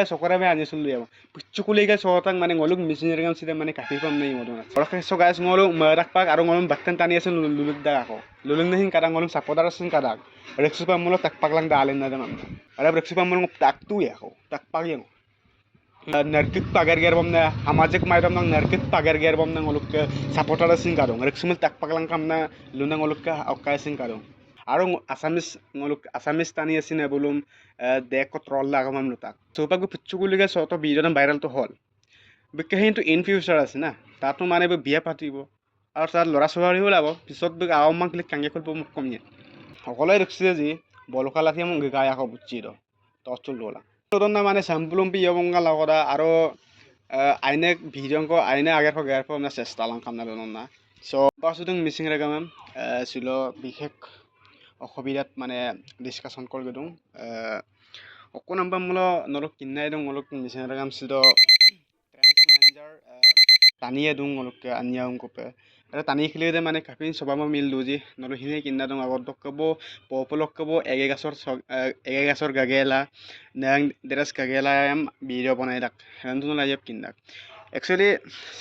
Sokora me anya sulu ya. Pucukuli ka sotang mane ngoluk misinir kan sida mane kapi pam nai modona. Orang so guys ngoluk merak pak aro ngoluk bakten tani asen luluk dah ako. Luluk nahin kadang ngoluk sapodar asen kadang. Reksu pam mulo tak pak lang dalen na damam. Ada reksu pam mulo tak tu ya ako. Tak pak yang. Narkit pagar ger bom na amajek mairam nang narkit pagar ger bom na ngoluk ke sapodar asen kadang. Reksu mul tak pak lang kam na luna ngoluk ka aukai asen kadang. Aro asamis tani asine bolum deko troll lagamam lutak sopa go puchuguliga soto video viral to hall বিকে কিন্তু in future আছে না তাতো মানে বিয়া পাতিব আৰু তাৰ ল'ৰা ছোৱালী ওলাব পিছত আও মাক ক্লিক কাঙ্গে কৰিব মোক কমিয়ে সকলোৱে ৰখিছে যি বলকা লাঠি মোক গায় আকৌ বুচ্ছি দ তচল লোলা তদন মানে স্যাম্পলম পিয়া বঙ্গা লগৰা আৰু আইনে ভিডিঅ' কো আইনে আগেৰ কো গেৰ না চেষ্টা লাং কামনা লনা সো পাছুদং মিছিং ৰেগাম ছিল বিশেষ অসুবিধাত মানে ডিসকাশন কৰি গদং অকো নাম্বাৰ মুলো নলক কিনাই দং নলক মিছিং ৰেগাম ছিল ট্ৰেন্স মেনেজাৰ টানিয়ে দং নলক আনিয়া কপে এটা টানি খেলিলে মানে কাপিন সবাম মিল দুজি নলক হিনে কিনা দং আগত দকব পপলক কব এগে গাছৰ গাগেলা নাং দেৰাস গাগেলা ভিডিঅ' বনাই দাক হেনটো লাইব কিনা একচুয়ালি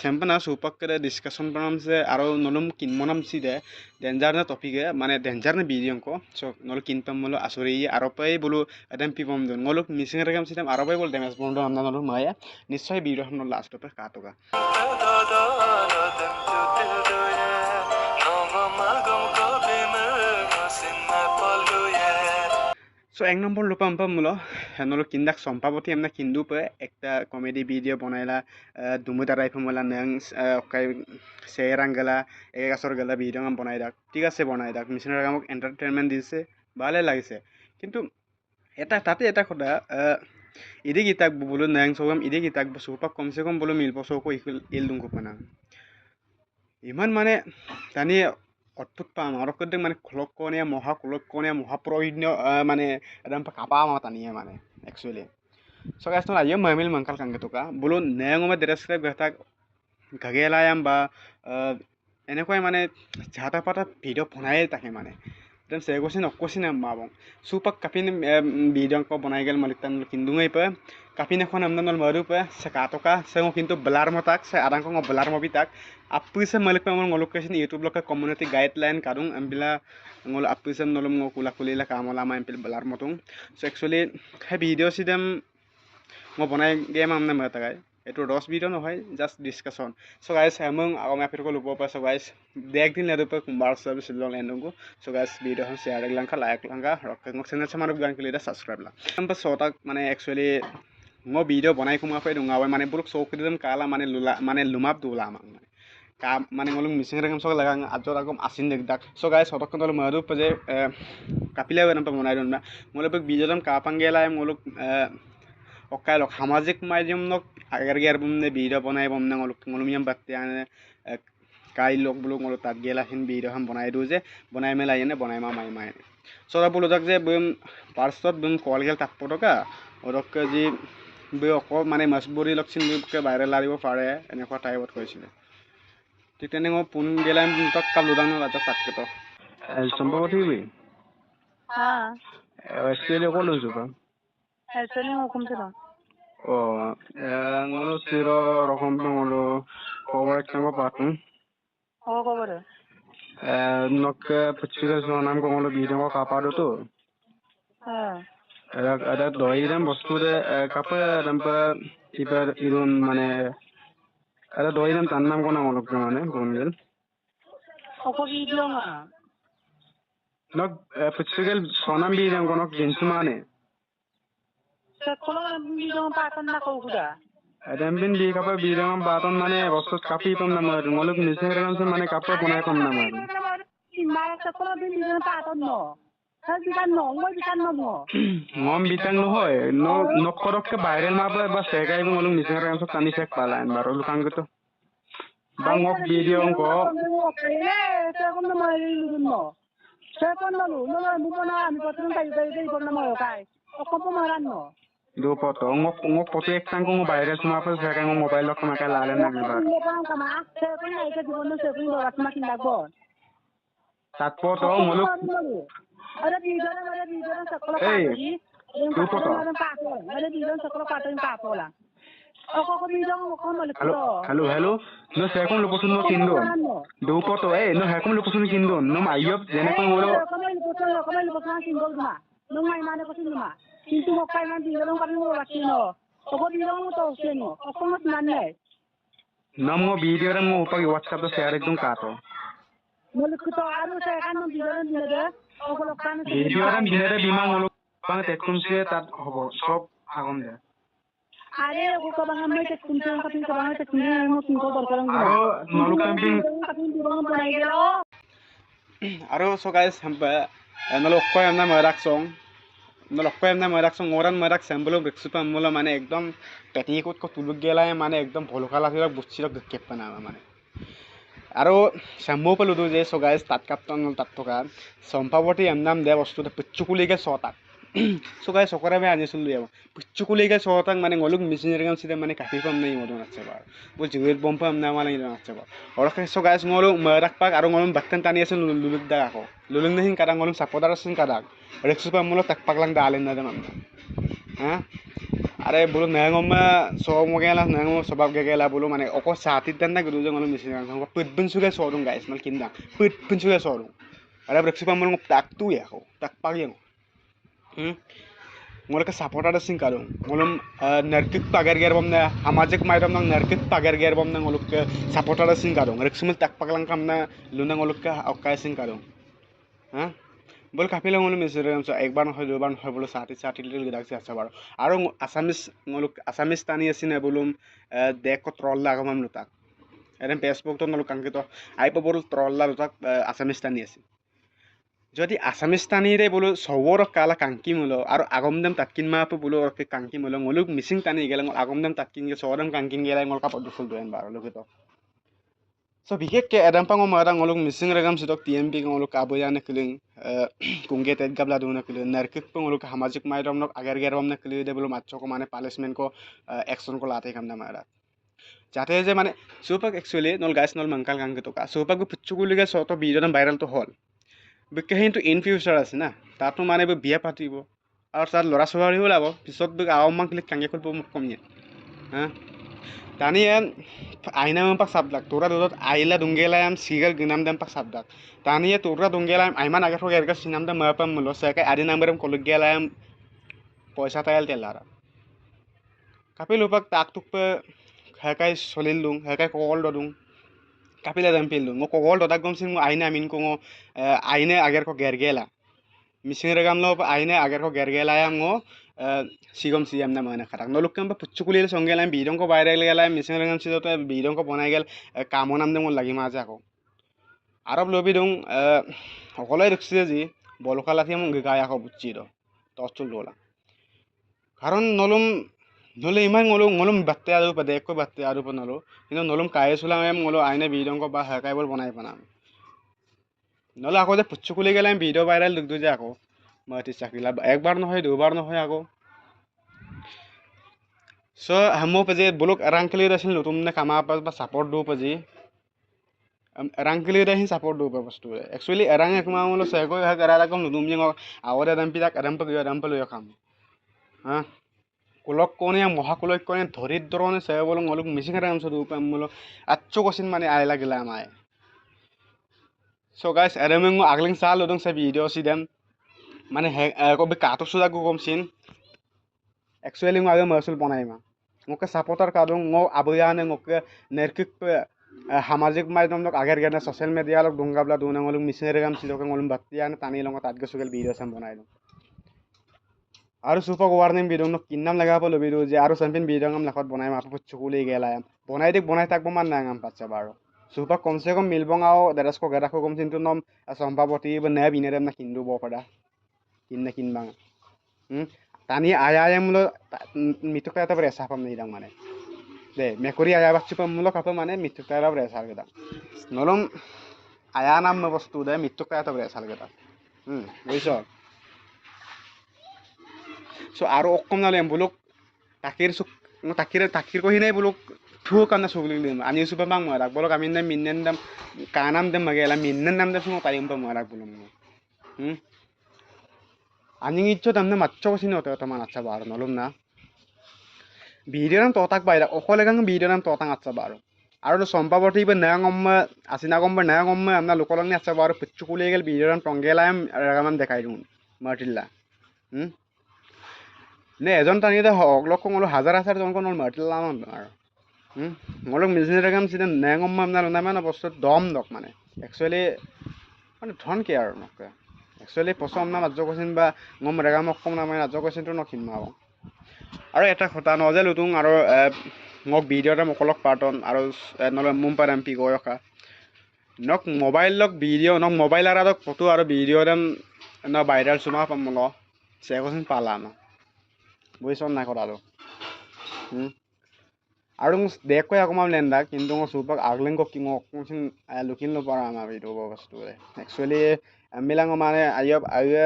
সেম্পনা সুপাক করে ডিসকাশন বানাম সে আরো নলম কিনমনাম সিদে ডেঞ্জার না টপিকে মানে ডেঞ্জার না ভিডিও কো সো নল কিনপাম মলো আসরে আরো পাই বলো এদম পিপম দন নলক মিসিং রেগাম সিদাম আরো পাই বল ড্যামেজ বন্ধ আমনা নল মায়া নিশ্চয় ভিডিও হন লাস্ট পে কাটকা সো এক নম্বর লুপাম পাম মুলো হেনলো কিন্দাক সম্পাবতি আমনা কিন্দু পে একটা কমেডি ভিডিও বনাইলা দুমুদা রাইফমলা নং কাই সেরাঙ্গলা এগাসর গলা ভিডিও বনাই দাক ঠিক আছে বনাই দাক মিশনের আমাক এন্টারটেইনমেন্ট দিছে ভালে লাগিছে কিন্তু এটা তাতে এটা কথা ইদি গিতাক বলো নং সগম ইদি গিতাক সুপাক কমসে কম বলো মিল পসো ইল দুঙ্গো পানা ইমান মানে জানি অদ্ভুত পাম আৰু কদে মানে খলককনীয়া মহাপ্ৰয়োজনীয় মানে একদম কাপা মাতানিয়ে মানে একচুয়ালি সো গাইস তোলা ইয়ে মামিল মংকাল কাঙ্গে তোকা বলো নেংমে ডেসক্রাইব গতা গাগেলায়াম বা এনেকৈ মানে ঝাটা পাটা ভিডিও বনাই থাকে মানে একদম সেগোসিন অকোসিন মাবং সুপাক কাপিন ভিডিও কো বনাই গেল মালিক তান কিন্দুঙই পে কাপিন এখন আমদানল মারু পে সে কাতকা সে কিন্তু ব্লার মতাক সে আদাংক ব্লার মবিতাক আপুইছে মালিক পে আমল লোকেশন ইউটিউব লক কমিউনিটি গাইডলাইন কাদুং আমবিলা ngol আপুইছে নলম ngo kula kulila kamala ma empil blar motung so actually he video sidem ngo bonai game amna mata gai eto dos video no hoy just discussion so guys among agam apir ko lupo pa so guys dek din ledo pa kumbar service long endongo so guys video han share langka like langka rok ngo channel samar gan kelida subscribe la am pa sota mane actually ngo video bonai kuma pa dunga mane buluk so kidem kala mane lula mane lumap dula mang কাম মানে ngolung missing রেগাম সক লাগাং আজর আগম আসিন দেখদাক so guys হতক দল মারু পজে কাপিলা গন পা মনাই দন না ngolok বিজদম কাপাঙ্গেলা ngolok অকাই লক সামাজিক মাধ্যম নক আগের গের বমনে ভিডিও বনাই বমনে ngolum বাতে আনে কাই লোক বলো ngol তাত গেলা হিন ভিডিও হাম বনাই দু যে বনাই মেলা এনে বনাই মা মাই মাই সরা বলো যাক যে বম পার্সত বম কল গেল তাত পটকা অরক জি বে অক মানে মসবুরি লক্ষিন কে ভাইরাল আরিব পারে এনেকুৱা টাইপত কৈছিলে Titene ngo pun gelam tak kaludang no aja tak keto. Sambawati wi. Ha. Australia ko lo juba. Australia ngo kum sira. Oh, ngolo siro rokom ngolo cover tango patun. Oh cover. Nok pachira so nam ko ngolo video ko kapado to. Ha. Ada doi dam bostu de kapa rampa tiba irun mane ada doi dam tannam ko na ngolo mane gongel. Oko video nga. Nok pachigel sonam video ko nok jinsu mane. Sekolah video pakan na ko kuda. Adambin di kapa bidang baton mane bosot kapi pam namar ngolok miseng ram se mane kapa punai pam namar Mara sekolah video pakan no. Sa bitan no ngoi bitan no mo. ngom bitang no hoy no korok ke viral ma ba segai ngolok miseng ram se tani sek palan baro lukang gitu bang ngok video ko Sekon na mai no. Sekon na lu no na bu na ami patun kai ko na mo kai. Oko po maran no. do poto ngok poto ek tang ko viral suma pa segai ngom mobile lok ma ka lalen na ba Sekon na ika jibon no sekon do atma kinda bon. sat poto ngolok Ada video na sekolah Yung kapo lang. Wala bidon sa kapo yung kapo lang. Ako bidon ako malit Halo, ko. halo. No sekon luposun no kindon. Dupo to no hekon luposun kindon. No mayop jene ko ngolo. Kamay lupos na single duma. Nung may mana ko sinuma. Sintu mo kay man bidon kami mo lakino. Ako bidon mo to sino. Ako mas nanay. Nam ngo video ram ngo upag WhatsApp to share dum kato. Mulut ko to ano sa kan ng bidon dinada. Ako lokano sa Video ram dinere bimang ngolo pang tekun se tat hobo sob agom de. Are ako ka bang may tekunto kapin ka bang tekunto mo single dor lang duma. Aro nolu camping Kapin bidon mo nay gelo. aro so guys hampa nolu koy amna marak song নলক্কয় এমনা মৰাকচোন ওৰান মৰাক চেম্বলো ব্ৰেকসুপা আমলা মানে একদম petticoat কো তুলুক গেলাই মানে একদম ভলকালা থিলক বুচিলক কেপনা মানে আৰু সাম্মো পলুদু যে so guys তাত কাপটন তাত থকা সম্পাবতী এমনাম দে বস্তুতে পুচুকুলিকে ছটাক সো গাইস সকরে আমি আনিছিল লিয়াব পুচুকুলিকে ছটাক মানে গলুক মিশনারি গাম সিদে মানে কাটি পাম নাই মদন আছে বার বল জিৱেট বম পাম না মানে ইদন আছে বাৰ অৰকে সো গাইস গলু মৰাক পাক আৰু গলুম বাক্তান টানি আছে লুলুক দা আকো লুলুক নহিন কাডাং গলুম সাপদাৰ আছিল কাডাক রেক্সুপা আমলো tak paklang dalen na daman ha are bulu nangoma so mo gela nango sabab gela bulu mane oko satit dan na gudu jong ngolo misin kan ko putbun suga sodung guys mal kinda putbun suga sodung are রেক্সুপা আমlo tak tu ya ko tak pagyang ngolo ka supporter sing karo ngolom narkik pagar ger bom na hamajik mairam nang narkik pagar ger bom na ngolo ka supporter sing karo রেক্সুমল tak paklang kam na luna ngolo ka okay sing karo ha ball Kapila ngolo মিসরাম so একবার নহয় দুবার নহয় বলো সাতি little গদাকছে আছে বার আর Assamese টানি আছিনে বলুম দেখ troll লাগাম লুতাক এরম ফেসবুক তো নলো কাঙ্কিত আইপ বল ট্রল লুতাক আসামিস টানি আছে যদি আসামিস টানি রে বলো সবর কালা কাঙ্কি মলো আর আগমদম তাতকিন মা বলো কাঙ্কি মলো ngolo মিসিং টানি গেল আগমদম তাতকিন গে সরম কাঙ্কিন গেলা ngol কাপদ full then bar লুকিত so bikhekke adam pango mara ngoluk missing regam sidok tmp ngoluk aboyane kiling kungge tet gabla duna kiling narkik ngoluk hamajik mairam nok agar geram na kiling de bolo matcho ko mane punishment ko action ko late kam na mara jate je mane supak actually nol guys nol mangkal gang to ka supak bu puchu gulige so to video viral to hol bikke hintu in future আছে না তাতো মানে বিয়া পাতিব আর তার লৰা ছোৱালী ওলাব পিছত আওমাক ক্লিক কাঙ্গে কলব মোক কমিয়ে হ্যাঁ Tani aina mempak sabdak tura dudut aila dunggela am sigal ginam dem pak sabdak tani tura dunggela am aiman agar ho gerga sinam dem mapam mulo saka adi number am kolugela am poisa tayal telara kapil upak tak tuk pe hakai solilung hakai kogol dodung kapila dem pilung ngo kogol dodak gom sing aina min ko ngo aina agar ko gergela mising regam lo aina agar ko gergela am ngo sigom siam na mana kharak no lukam ba puchukulil songelam bidong ko viral gelam mising rangam sido to bidong ko bonai gel kamonam dem lagi maja ko arab lobi dong hokolai rukse ji bolokala thiam gaya ko bucci do tochul dola karon nole iman ngolum batte aru pa dekko batte aru pa nolo ino nolum kaye sulam em ngolo aina bidong ko ba hakai bol bonai panam nole ako je puchukuli gelam video viral duk du je ako mati chakila ekbar no hoy dubar no hoy ako so हमो पजे बुलुक रंगली रसिन लुतुमने कामा पर support दो पजे रंगली रहिन support दो वस्तु actually रंग एकमा मोलो सेगो ह करा रकम लुतुम जिंग आवरे दंपिदा करम पे लयो काम हां कुलक कोने महाकुलक कोने धरिद्रने सेबल ngoluk मिसिंग राम सदु पमलो अच्छो क्वेश्चन माने आइला गेला माय so guys एरमेंग आगलिंग साल लुदुं से वीडियो सिदम माने को बे काटो सुदा को कमसिन actually ngo aga masul bonai ma ngoke supporter kadung ngo abuyane ngoke nerkik pe hamajik maidom lok agar gena social media lok dungabla duna ngolum misere gam silok ngolum battiane tani longo tatge sugal video sam bonai lo aru super warning video no kinnam laga polo video je aru sampin video ngam lakhot bonai ma pu chukuli gela bonai takbo man na ngam pacha baro super komse kom milbong ao daras ko gara ko kom sintu nom সম্পাবতী be na binerem na kindu bo pada kinna kinbang tani ayam mulo mituk kaya ta berasa pam nih dang mana deh mekuri ayam bacci pam mulo kapa mana mituk kaya berasa gitu nolong ayam nama bostu deh mituk kaya ta berasa gitu bisa so aro okkom nalo yang buluk takir ko hinai buluk tuh karena sugli lim ani supa bang marak bolok kami nem minnen dam kanam dem magela minnen dam dem semua tayum pam marak bulum anjing itu tamne macco sini otak teman aja baru nolom na video nam totak bayar okole kang video nam totak aja baru আৰু সম্পাবতী ইবে নয়া গম্মা আসিনা গম্মা নয়া গম্মা আমরা লোকলং আছে বারো পিচ্ছু কুলিয়ে গেল ভিডিওরান টঙ্গেলাম রাগামান দেখাই দিন মার্টিল্লা নে এজন টানিতে অগলক কোনো হাজার হাজার জন কোনো মার্টিল্লা আর ngolok মিজনে রাগাম সিদা নয়া গম্মা আমরা নামে বস্তু দম দক মানে একচুয়ালি মানে ধন কি আৰু নকে একচুয়ালি পছন্দ না মাজ্য কৈছিন বা ngom ৰাগাম কম নামে ৰাজ্য কৈছিনটো নকিন মাও আৰু এটা কথা নজে লুতুং আৰু মোক ভিডিও এটা মকলক পাৰ্টন আৰু নহ'লে মুম্পাৰ এম পি গয়কা নক মোবাইল লক ভিডিও নক মোবাইল আৰু ফটো আৰু ভিডিও দেম ন ভাইৰাল সুমা পামল চেকচোন পালা ন বুজিছ নাই কথাটো আৰু দেখ কৈ অকণমান লেণ্ডা কিন্তু মই চুপাক আগলেং কি মই অকণমান লুকিন নপৰা আমাৰ ভিডিও বস্তুৰে একচুৱেলি এমবিলাক মানে আইয়ে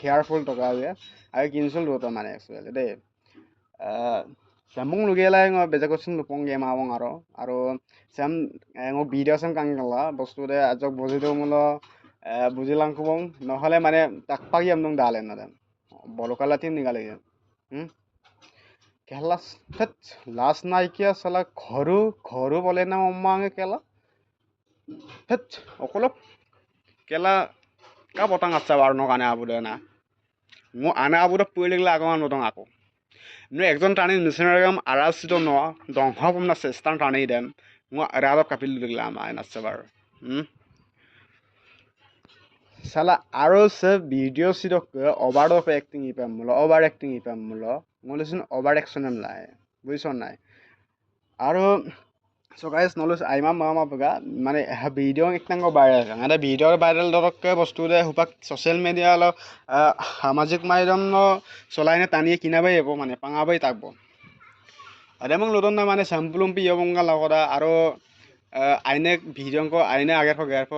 কেয়াৰফুল টকা আইয়ে কিনচল দুটা মানে একচুৱেলি দেই sambung lugelai ngo beja kosin lupong game awang aro sam ngo video sam kang kala bostu de ajok boji do mulo bujilang kubong nohale mane takpagi amdong dalen na dem bolokala tin nigale kelas tet last night kia sala khoru bole na ommange kela tet okolop kela ka botang acha bar no kane abude na ngo ana abude puilegla agaman motong ako নো একজন টানি মিশনারিগাম আরাসিত ন দংহপম না চেষ্টান টানি them মই রাব কাপিল দিলা মাই নাচবার সালা আৰু সে video সিদক over of acting ইপাম মুলো ওভার অ্যাক্টিং ইপাম মুলো মলেসিন ওভার অ্যাকশন এম লাই বুঝছ নাই আৰু so guys নলেজ আইমা মামা বগা মানে ভিডিও একটাঙ্গ ভাইরাল এটা ভিডিও ভাইরাল দরকে বস্তু দে হুপাক সোশ্যাল মিডিয়া ল সামাজিক মাধ্যম চলাইনে টানিয়ে কিনাবাই হব মানে পাঙাবাই থাকবো আরে মং লদন না মানে স্যাম্পলুম পিয় বঙ্গা লগরা আৰু আইনে ভিডিও আইনে আগের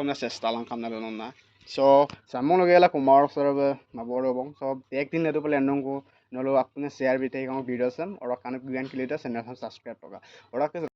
না চেষ্টা লাং কামনা লদন না so সামং লগেলা কুমার সরবে মাবর বং so একদিন লেটো পলে এন্ডংকো নলো আপনি শেয়ার বিতে ভিডিও সাম और কানে জ্ঞান ক্লিটা চ্যানেল সাবস্ক্রাইব টকা और